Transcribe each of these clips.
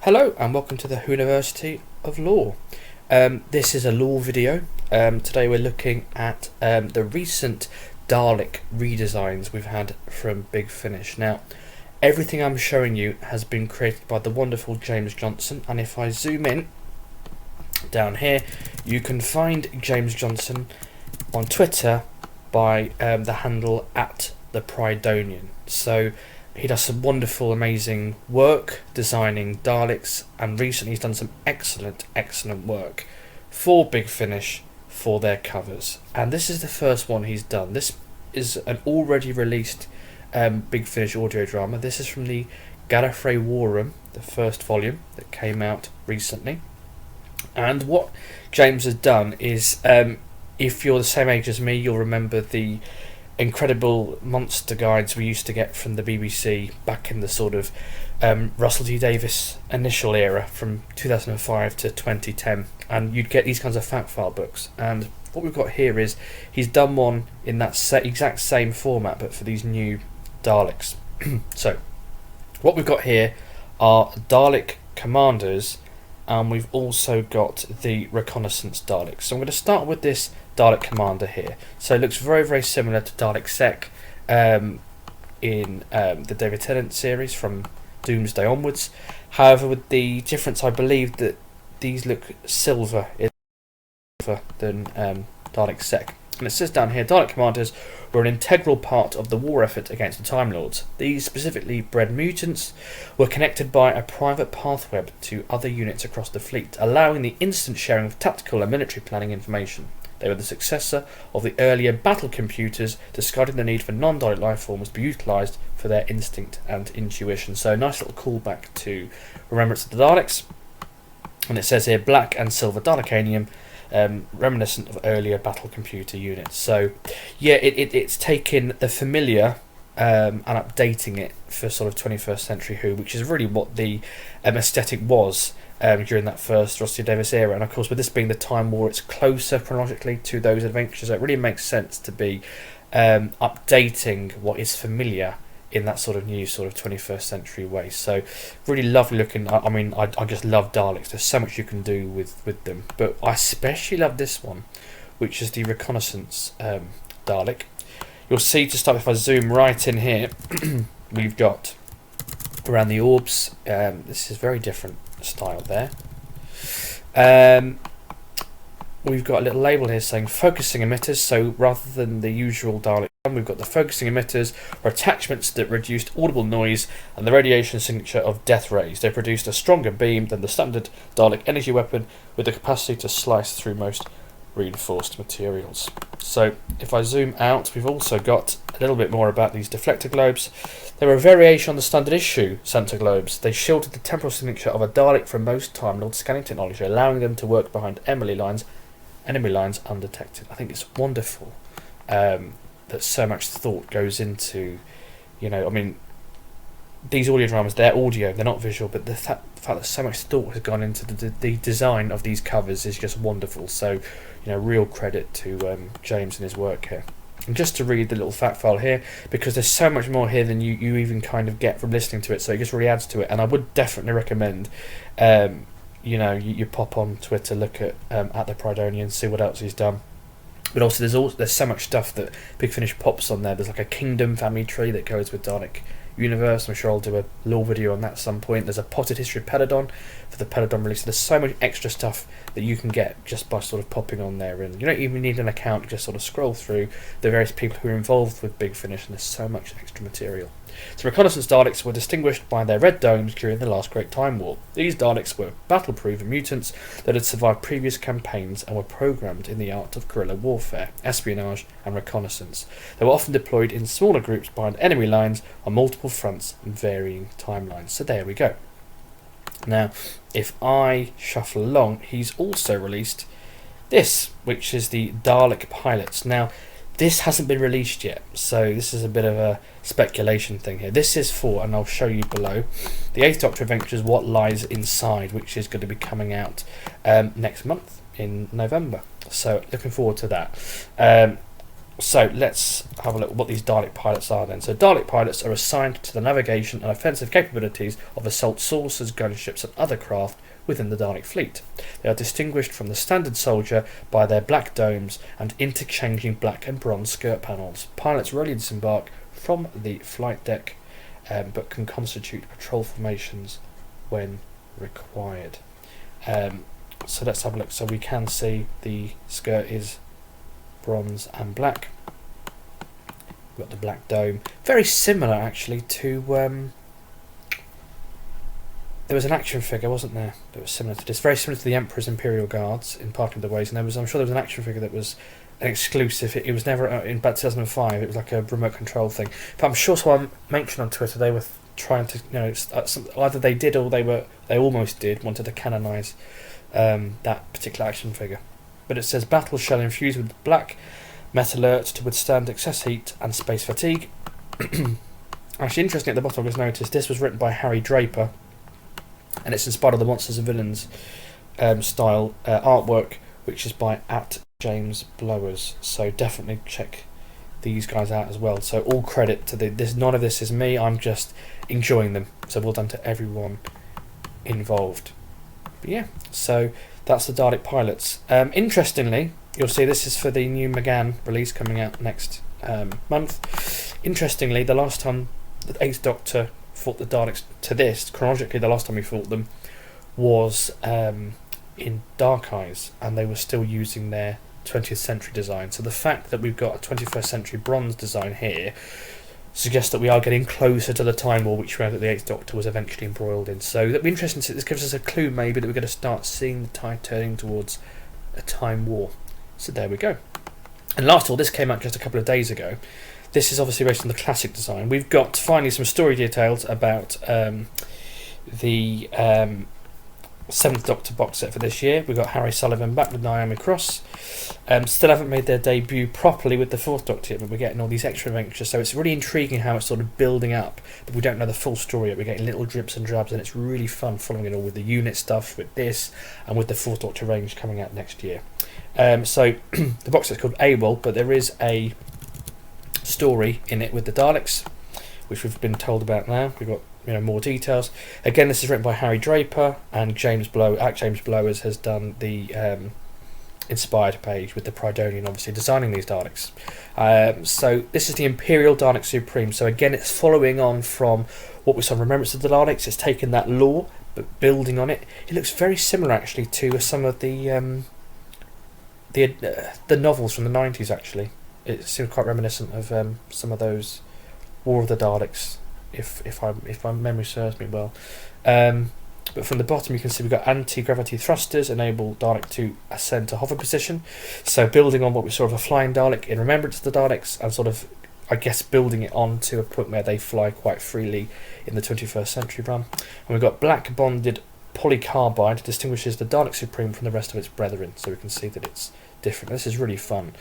Hello and welcome to the University of Law. This is a law video. Today we're looking at the recent Dalek redesigns we've had from Big Finish. Now, everything I'm showing you has been created by the wonderful James Johnson, and if I zoom in down here, you can find James Johnson on Twitter by the handle @thePridonian. So he does some wonderful, amazing work designing Daleks, and recently he's done some excellent work for Big Finish for their covers. And this is the first one he's done. This is an already released Big Finish audio drama. This is from the Gallifrey War Room, the first volume that came out recently. And what James has done is, if you're the same age as me, you'll remember the incredible monster guides we used to get from the BBC back in the sort of Russell T Davies initial era from 2005 to 2010, and you'd get these kinds of fact file books. And what we've got here is he's done one in that exact same format but for these new Daleks. So what we've got here are Dalek commanders, and we've also got the reconnaissance Daleks. So I'm going to start with this Dalek commander here. So it looks very similar to Dalek Sec in the David Tennant series from Doomsday onwards. However, with the difference, I believe that these look silver than Dalek Sec. And it says down here, Dalek commanders were an integral part of the war effort against the Time Lords. These specifically bred mutants were connected by a private pathweb to other units across the fleet, allowing the instant sharing of tactical and military planning information. They were the successor of the earlier battle computers, discarding the need for non-Dalek life forms to be utilised for their instinct and intuition. So nice little callback to Remembrance of the Daleks. And it says here, black and silver Dalekanium, reminiscent of earlier battle computer units. So yeah, it's taken the familiar and updating it for sort of 21st century Who, which is really what the aesthetic was during that first Russell T Davies era. And of course, with this being the Time War, it's closer chronologically to those adventures. So it really makes sense to be updating what is familiar in that sort of new sort of 21st century way. So really lovely looking. I mean, I just love Daleks. There's so much you can do with them, but I especially love this one, which is the reconnaissance Dalek. You'll see, to start, if I zoom right in here, we've got around the orbs. This is very different style there. We've got a little label here saying focusing emitters. So rather than the usual Dalek, we've got the focusing emitters, or attachments that reduced audible noise and the radiation signature of death rays. They produced a stronger beam than the standard Dalek energy weapon, with the capacity to slice through most reinforced materials. So if I zoom out, we've also got a little bit more about these deflector globes. They were a variation on the standard issue Santa globes. They shielded the temporal signature of a Dalek from most Time Lord scanning technology, allowing them to work behind enemy lines undetected. I think it's wonderful that so much thought goes into, I mean, these audio dramas, they're audio, they're not visual, but the fact that so much thought has gone into the design of these covers is just wonderful. So, real credit to James and his work here. And just to read the little fact file here, because there's so much more here than you even kind of get from listening to it, so it just really adds to it. And I would definitely recommend, you pop on Twitter, look at the Pridonian, see what else he's done. But also there's so much stuff that Big Finish pops on there. There's like a kingdom family tree that goes with Dalek universe. I'm sure I'll do a law video on that at some point. There's a potted history of Peladon for the Peladon release. There's so much extra stuff that you can get just by sort of popping on there, and you don't even need an account. Just sort of scroll through the various people who are involved with Big Finish, and there's so much extra material. So reconnaissance Daleks were distinguished by their red domes during the last Great Time War. These Daleks were battle-proven mutants that had survived previous campaigns and were programmed in the art of guerrilla warfare, espionage and reconnaissance. They were often deployed in smaller groups behind enemy lines on multiple fronts and varying timelines. So there we go. Now, if I shuffle along, he's also released this, which is the Dalek pilots. Now, this hasn't been released yet, so this is a bit of a speculation thing here. This is for, and I'll show you below, the 8th Doctor Adventures What Lies Inside, which is going to be coming out next month in November. So looking forward to that. So let's have a look at what these Dalek pilots are then. So Dalek pilots are assigned to the navigation and offensive capabilities of assault saucers, gunships and other craft within the Dalek fleet. They are distinguished from the standard soldier by their black domes and interchanging black and bronze skirt panels. Pilots rarely disembark from the flight deck, but can constitute patrol formations when required. So let's have a look. So we can see the skirt is bronze and black. We've got the black dome. Very similar actually to there was an action figure, wasn't there, that was similar to this. Very similar to the Emperor's Imperial Guards in part of the ways, and I'm sure there was an action figure that was an exclusive. It was never in about 2005. It was like a remote control thing. But I'm sure someone mentioned on Twitter they were trying to, either they did or they almost did, wanted to canonise that particular action figure. But it says battle shell infused with black metallurg to withstand excess heat and space fatigue. Actually, interesting at the bottom, I just noticed this was written by Harry Draper, and it's inspired of the Monsters and Villains style artwork, which is by @James Blowers. So definitely check these guys out as well. So all credit to this. None of this is me. I'm just enjoying them. So well done to everyone involved. But yeah, so that's the Dalek pilots. Interestingly, you'll see this is for the new McGann release coming out next month. Interestingly, the last time the 8th Doctor fought the Daleks to this, chronologically, the last time we fought them was in Dark Eyes, and they were still using their 20th century design. So the fact that we've got a 21st century bronze design here suggests that we are getting closer to the Time War, which we know that the 8th Doctor was eventually embroiled in. So that'd be interesting. This gives us a clue maybe that we're going to start seeing the tide turning towards a Time War. So there we go. And last of all, this came out just a couple of days ago. This is obviously based on the classic design. We've got finally some story details about the 7th Doctor box set for this year. We've got Harry Sullivan back with Naomi Cross. Still haven't made their debut properly with the 4th Doctor yet, but we're getting all these extra adventures. So it's really intriguing how it's sort of building up, but we don't know the full story yet. We're getting little drips and drabs, and it's really fun following it all with the unit stuff, with this, and with the 4th Doctor range coming out next year. So the box set's called AWOL, but there is a story in it with the Daleks, which we've been told about now. We've got more details. Again, this is written by Harry Draper, and James Blowers has done the inspired page with the Prydonian obviously designing these Daleks. So this is the Imperial Dalek Supreme. So again, it's following on from what we saw in Remembrance of the Daleks. It's taken that lore but building on it. It looks very similar actually to some of the novels from the 90s actually. It seems quite reminiscent of some of those War of the Daleks, if my memory serves me well. But from the bottom you can see we've got anti-gravity thrusters enable Dalek to ascend to hover position. So building on what we saw of a flying Dalek in Remembrance of the Daleks, and sort of, I guess, building it on to a point where they fly quite freely in the 21st century run. And we've got black bonded polycarbide distinguishes the Dalek Supreme from the rest of its brethren, so we can see that it's different. This is really fun.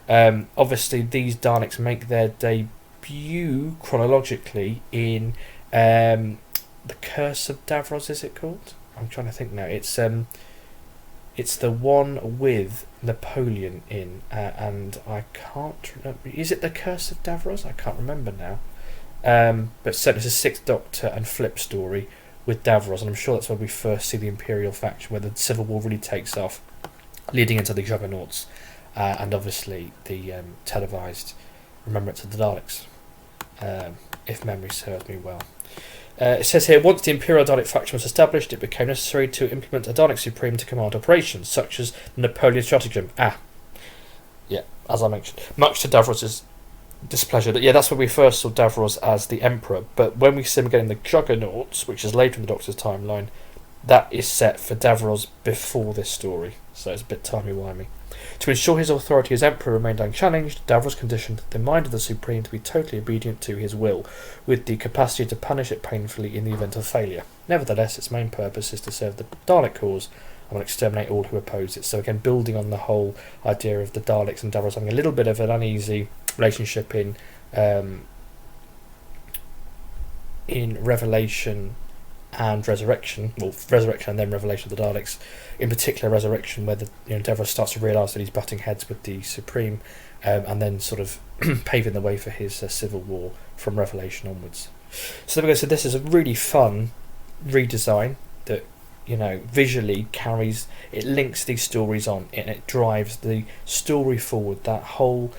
Obviously these Daleks make their debut chronologically in the Curse of Davros, is it called? I'm trying to think now. It's the one with Napoleon in, and I can't remember. Is it the Curse of Davros? I can't remember now. But certainly it's a 6th Doctor and Flip story with Davros, and I'm sure that's where we first see the Imperial faction, where the Civil War really takes off, leading into the Juggernauts, and obviously the televised Remembrance of the Daleks, if memory serves me well. It says here, once the Imperial Dalek faction was established, it became necessary to implement a Dalek Supreme to command operations, such as the Napoleon stratagem. Yeah, as I mentioned, much to Davros's displeasure. Yeah, that's when we first saw Davros as the Emperor, but when we see him again in the Juggernauts, which is later in the Doctor's timeline, that is set for Davros before this story, so it's a bit timey-wimey. To ensure his authority as Emperor remained unchallenged, Davros conditioned the mind of the Supreme to be totally obedient to his will, with the capacity to punish it painfully in the event of failure. Nevertheless, its main purpose is to serve the Dalek cause and will exterminate all who oppose it. So again, building on the whole idea of the Daleks and Davros having a little bit of an uneasy relationship in Revelation and Resurrection, well, Resurrection and then Revelation of the Daleks, in particular Resurrection, where Davros starts to realise that he's butting heads with the Supreme, and then sort of paving the way for his Civil War from Revelation onwards. So there we go. So this is a really fun redesign that, visually carries, it links these stories on, and it drives the story forward. That whole,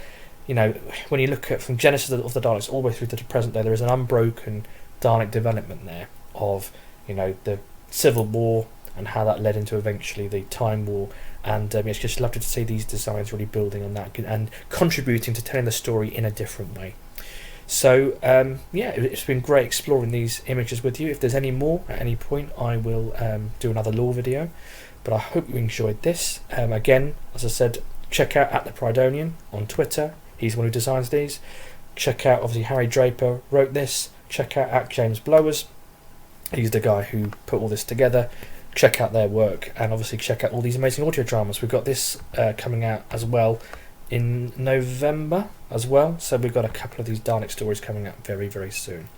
when you look at from Genesis of the Daleks all the way through to the present day, there is an unbroken Dalek development there of, the Civil War and how that led into eventually the Time War. And it's just lovely to see these designs really building on that and contributing to telling the story in a different way. So it's been great exploring these images with you. If there's any more at any point, I will do another lore video. But I hope you enjoyed this. Again, as I said, check out at the Pridonian on Twitter. He's the one who designs these. Check out, obviously, Harry Draper wrote this. Check out at James Blowers. He's the guy who put all this together. Check out their work, and obviously check out all these amazing audio dramas. We've got this coming out as well in November as well, so we've got a couple of these Dalek stories coming out very, very soon.